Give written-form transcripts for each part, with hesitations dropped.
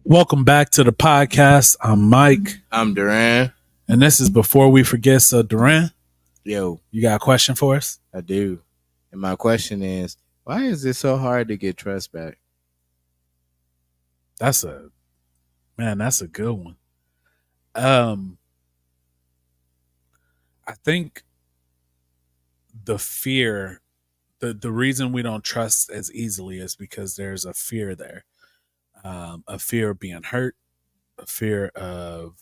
Welcome back to the podcast. I'm Mike, I'm Duran. and this is Before We Forget. So, Duran, Yo, you got a question for us? I do. And my question is, why is it so hard to get trust back? That's a good one. Um, I think the fear, the reason we don't trust as easily is because there's a fear there, a fear of being hurt, a fear of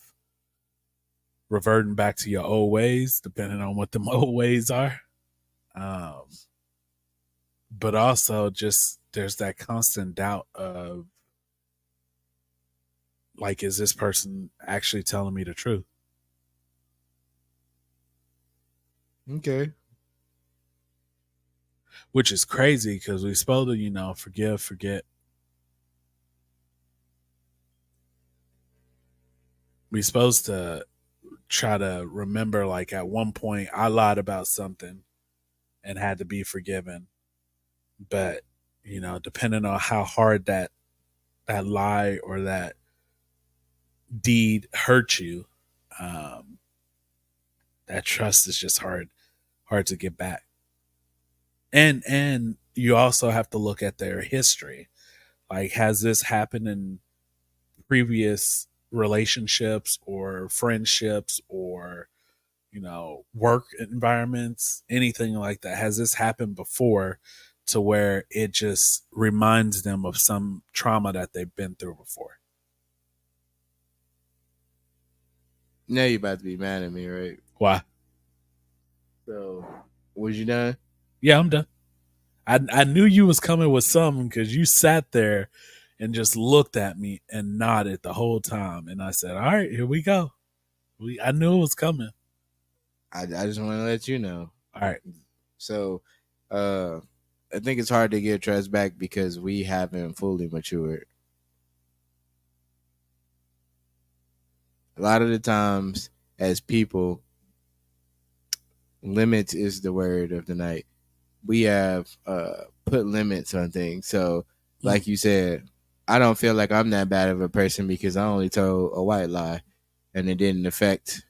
reverting back to your old ways, depending on what the old ways are. Um, but also just there's that constant doubt of like, is this person actually telling me the truth? Okay. Which is crazy because we're supposed to, forgive, forget. We're supposed to try to remember, like, at one point I lied about something and had to be forgiven. But, depending on how hard that lie or that deed hurt you, um, that trust is just hard to get back. And you also have to look at their history. Like, has this happened in previous relationships or friendships or work environments, anything like that? Has this happened before to where it just reminds them of some trauma that they've been through before? Now you about to be mad at me, right? Why? So, was you done? Yeah, I'm done. I knew you was coming with something because you sat there and just looked at me and nodded the whole time, and I said, "All right, here we go." I knew it was coming. I just want to let you know. All right. So, I think it's hard to get trust back because we haven't fully matured. A lot of the times, as people, limits is the word of the night. We have put limits on things. So, like you said, I don't feel like I'm that bad of a person because I only told a white lie and it didn't affect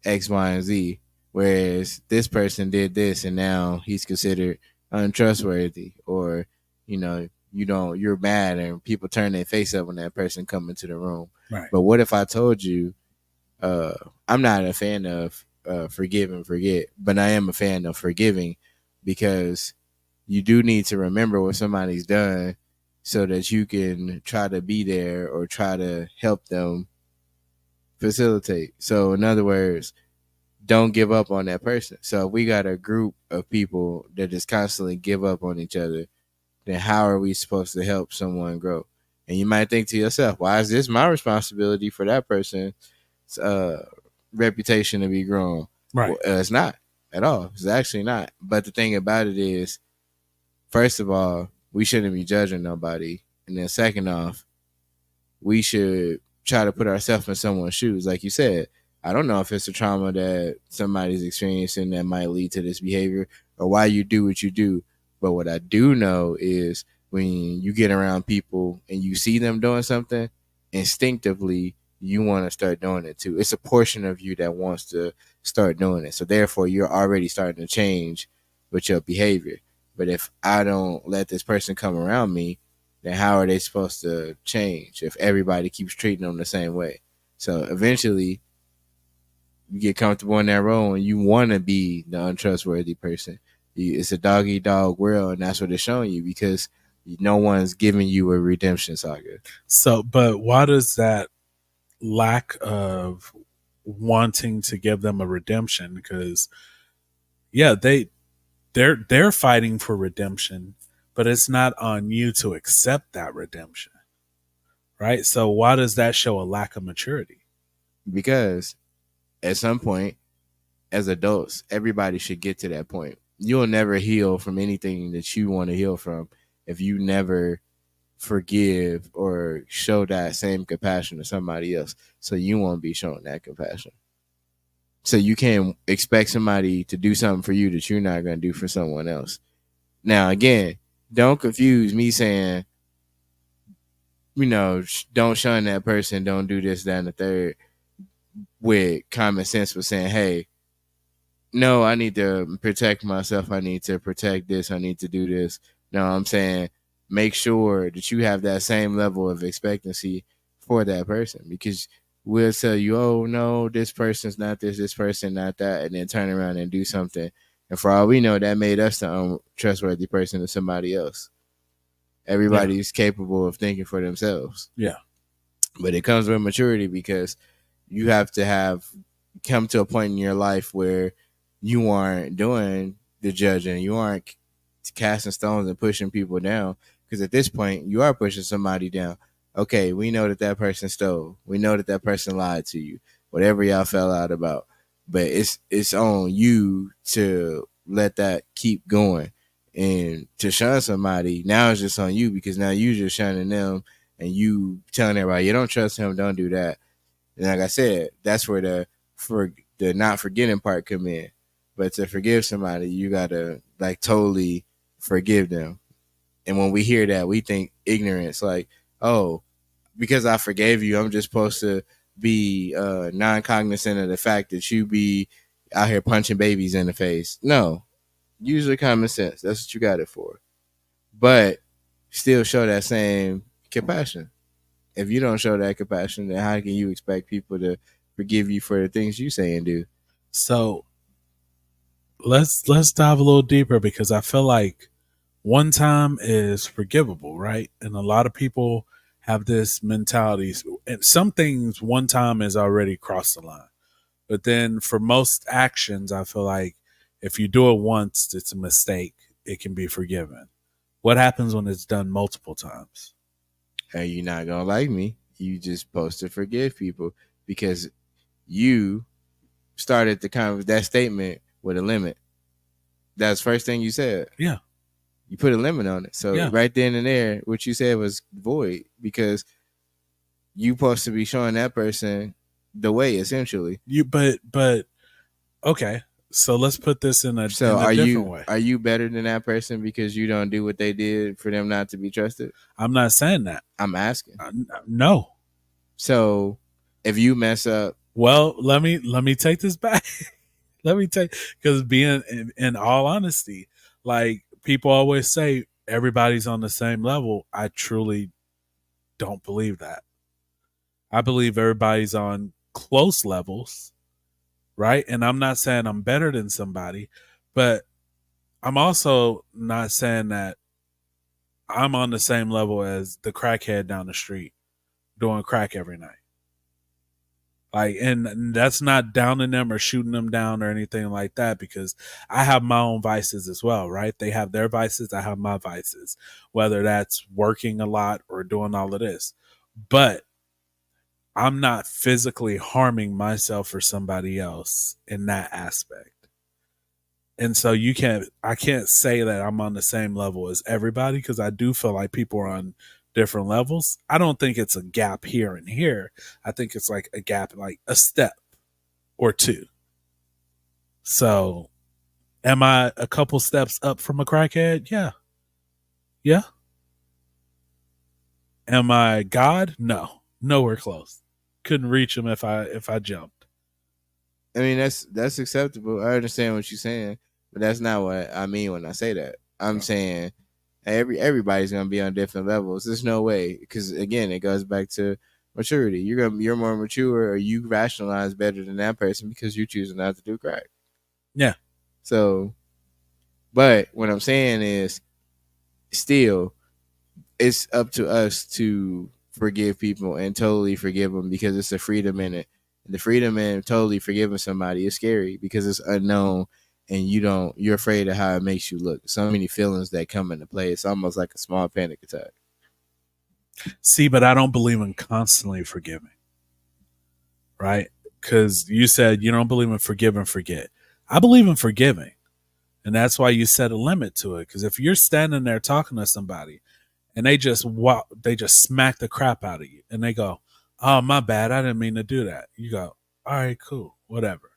X, Y, and Z. Whereas this person did this and now he's considered untrustworthy, or you're mad and people turn their face up when that person come into the room. Right. But what if I told you, I'm not a fan of forgive and forget, but I am a fan of forgiving, because you do need to remember what somebody's done so that you can try to be there or try to help them facilitate. So in other words, don't give up on that person. So if we got a group of people that just constantly give up on each other, then how are we supposed to help someone grow? And you might think to yourself, why is this my responsibility for that person's reputation to be grown? Right. Well, it's not at all. It's actually not. But the thing about it is, first of all, we shouldn't be judging nobody. And then second off, we should try to put ourselves in someone's shoes. Like you said, I don't know if it's a trauma that somebody's experiencing that might lead to this behavior or why you do what you do. But what I do know is when you get around people and you see them doing something, instinctively, you want to start doing it too. It's a portion of you that wants to start doing it. So therefore, you're already starting to change with your behavior. But if I don't let this person come around me, then how are they supposed to change if everybody keeps treating them the same way? So eventually, you get comfortable in that role and you want to be the untrustworthy person. It's a dog eat dog world, and that's what it's showing you because no one's giving you a redemption saga. So, but why does that lack of wanting to give them a redemption? Because yeah, they're fighting for redemption, but it's not on you to accept that redemption, right? So why does that show a lack of maturity? Because at some point, as adults, everybody should get to that point. You'll never heal from anything that you want to heal from if you never forgive or show that same compassion to somebody else. So you won't be showing that compassion. So you can't expect somebody to do something for you that you're not going to do for someone else. Now, again, don't confuse me saying don't shun that person, don't do this, that, and the third, with common sense, with saying, hey, no, I need to protect myself. I need to protect this. I need to do this. No, I'm saying make sure that you have that same level of expectancy for that person, because we'll tell you, oh, no, this person's not this person not that, and then turn around and do something. And for all we know, that made us the untrustworthy person to somebody else. Everybody's capable of thinking for themselves. Yeah. But it comes with maturity, because you have to come to a point in your life where you aren't doing the judging, you aren't casting stones and pushing people down, because at this point you are pushing somebody down. Okay, we know that person stole, we know that person lied to you, whatever y'all fell out about, but it's on you to let that keep going. And to shun somebody, now it's just on you, because now you just shunning them and you telling everybody you don't trust him, don't do that. And like I said, that's where the not forgetting part come in. But to forgive somebody, you gotta like totally forgive them. And when we hear that, we think ignorance, like, oh, because I forgave you, I'm just supposed to be non-cognizant of the fact that you be out here punching babies in the face. No, use your common sense. That's what you got it for. But still show that same compassion. If you don't show that compassion, then how can you expect people to forgive you for the things you say and do? So let's dive a little deeper, because I feel like one time is forgivable, right? And a lot of people have this mentality. And some things, one time is already crossed the line. But then for most actions, I feel like if you do it once, it's a mistake. It can be forgiven. What happens when it's done multiple times? Hey, you're not going to like me. You just supposed to forgive people, because you started that statement with a limit. That's the first thing you said. Yeah. You put a limit on it. So right then and there, what you said was void, because you supposed to be showing that person the way, essentially. But okay. So let's put this in a different way. Are you better than that person because you don't do what they did for them not to be trusted? I'm not saying that. I'm asking. No. So if you mess up, well, let me take this back. Because being in all honesty, like people always say, everybody's on the same level. I truly don't believe that. I believe everybody's on close levels, right? And I'm not saying I'm better than somebody, but I'm also not saying that I'm on the same level as the crackhead down the street doing crack every night. Like, and that's not downing them or shooting them down or anything like that, because I have my own vices as well, right? They have their vices, I have my vices, whether that's working a lot or doing all of this. But I'm not physically harming myself or somebody else in that aspect. And so I can't say that I'm on the same level as everybody, because I do feel like people are on different levels. I don't think it's a gap here and here. I think it's like a gap, like a step or two. So am I a couple steps up from a crackhead? Yeah. Yeah. Am I God? No. Nowhere close. Couldn't reach him if I jumped. I mean, that's acceptable. I understand what you're saying, but that's not what I mean when I say that. I'm saying everybody's gonna be on different levels. There's no way, because again, it goes back to maturity. You're more mature, or you rationalize better than that person because you choose not to do crack. Yeah. So, but what I'm saying is, still, it's up to us to forgive people and totally forgive them, because it's a freedom in it. And the freedom in totally forgiving somebody is scary, because it's unknown. And you're afraid of how it makes you look. So many feelings that come into play. It's almost like a small panic attack. See, but I don't believe in constantly forgiving. Right? Because you said you don't believe in forgive and forget. I believe in forgiving. And that's why you set a limit to it. Because if you're standing there talking to somebody and they just smack the crap out of you and they go, oh, my bad, I didn't mean to do that. You go, all right, cool, whatever.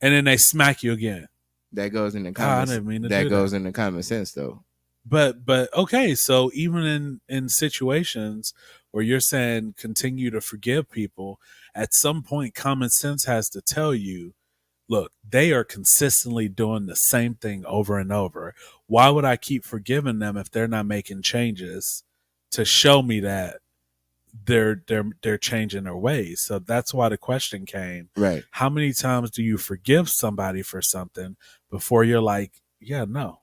And then they smack you again. That goes into common. I didn't mean to that do goes that. into common sense, though. But okay, so even in situations where you're saying continue to forgive people, at some point common sense has to tell you, look, they are consistently doing the same thing over and over. Why would I keep forgiving them if they're not making changes to show me that they're changing their ways? So that's why the question came. Right. How many times do you forgive somebody for something before you're like, yeah, no?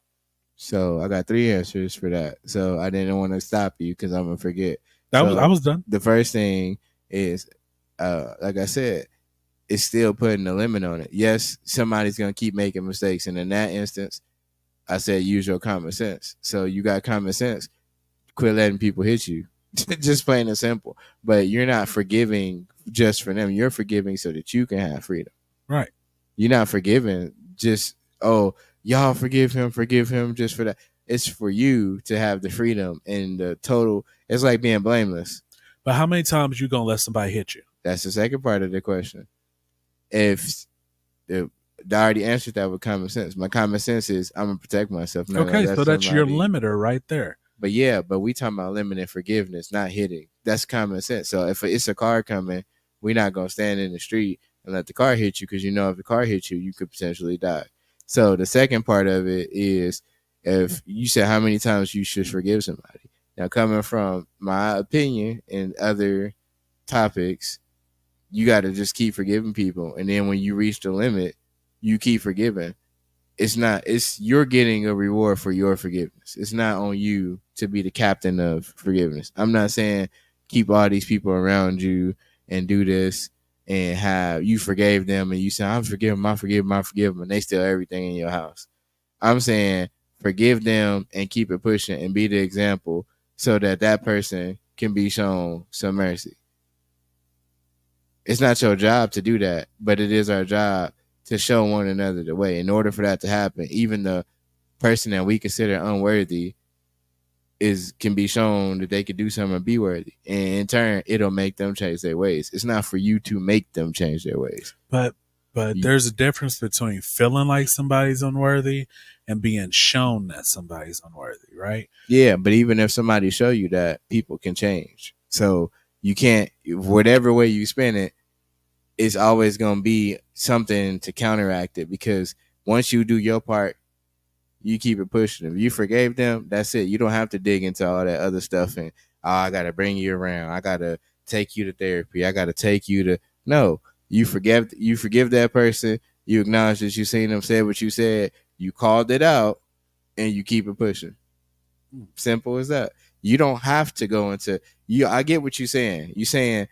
So I got 3 answers for that. So I didn't want to stop you because I'm gonna forget. I So was done. the first thing is, like I said, it's still putting a limit on it. Yes, somebody's gonna keep making mistakes, and in that instance, I said use your common sense. So you got common sense. Quit letting people hit you. Just plain and simple. But you're not forgiving just for them. You're forgiving so that you can have freedom. Right. You're not forgiving just, oh, y'all forgive him just for that. It's for you to have the freedom and the total. It's like being blameless. But how many times you gonna let somebody hit you? That's the second part of the question. If I already answered that with common sense. My common sense is I'm gonna protect myself. Okay, so that's your limiter right there. But yeah, but we talking about limiting forgiveness, not hitting. That's common sense. So if it's a car coming, we're not gonna stand in the street and let the car hit you because you know if the car hits you, you could potentially die. So the second part of it is if you said how many times you should forgive somebody. Now coming from my opinion and other topics, you got to just keep forgiving people, and then when you reach the limit, you keep forgiving. It's you're getting a reward for your forgiveness. It's not on you to be the captain of forgiveness. I'm not saying keep all these people around you and do this and have you forgave them and you say I'm forgive them, and they steal everything in your house. I'm saying forgive them and keep it pushing and be the example so that that person can be shown some mercy. It's not your job to do that, but it is our job to show one another the way. In order for that to happen, even the person that we consider unworthy can be shown that they could do something and be worthy. And in turn, it'll make them change their ways. It's not for you to make them change their ways. But there's a difference between feeling like somebody's unworthy and being shown that somebody's unworthy, right? Yeah, but even if somebody show you that, people can change. So you can't, whatever way you spin it, it's always going to be something to counteract it, because once you do your part, you keep it pushing. If you forgave them, that's it. You don't have to dig into all that other stuff and, oh, I got to bring you around. I got to take you to therapy. I got to take you to, no, you forgive that person. You acknowledge that you seen them say what you said. You called it out and you keep it pushing. Simple as that. You don't have to go into, I get what you're saying. You're saying,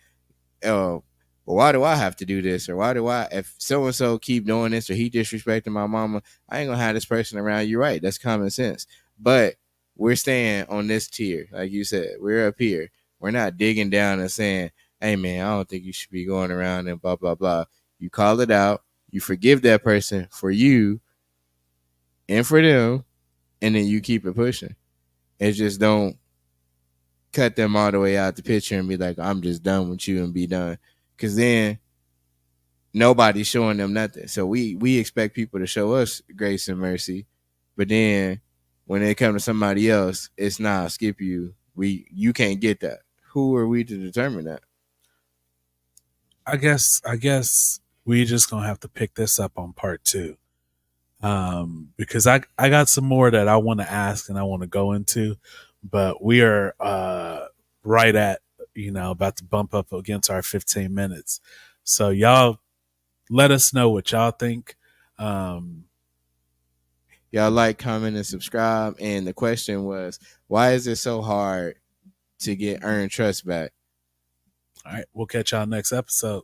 well, why do I have to do this? Or why do if so-and-so keep doing this or he disrespecting my mama, I ain't gonna have this person around. You're right. That's common sense. But we're staying on this tier. Like you said, we're up here. We're not digging down and saying, hey man, I don't think you should be going around and blah, blah, blah. You call it out. You forgive that person for you and for them. And then you keep it pushing. And just don't cut them all the way out the picture and be like, I'm just done with you and be done. Because then nobody's showing them nothing. So we expect people to show us grace and mercy. But then when they come to somebody else, it's not skip you. You can't get that. Who are we to determine that? I guess we just gonna have to pick this up on part 2. Because I got some more that I want to ask and I want to go into, but we are right at about to bump up against our 15 minutes. So y'all let us know what y'all think. Y'all like, comment, and subscribe. And the question was, why is it so hard to get earned trust back? All right, we'll catch y'all next episode.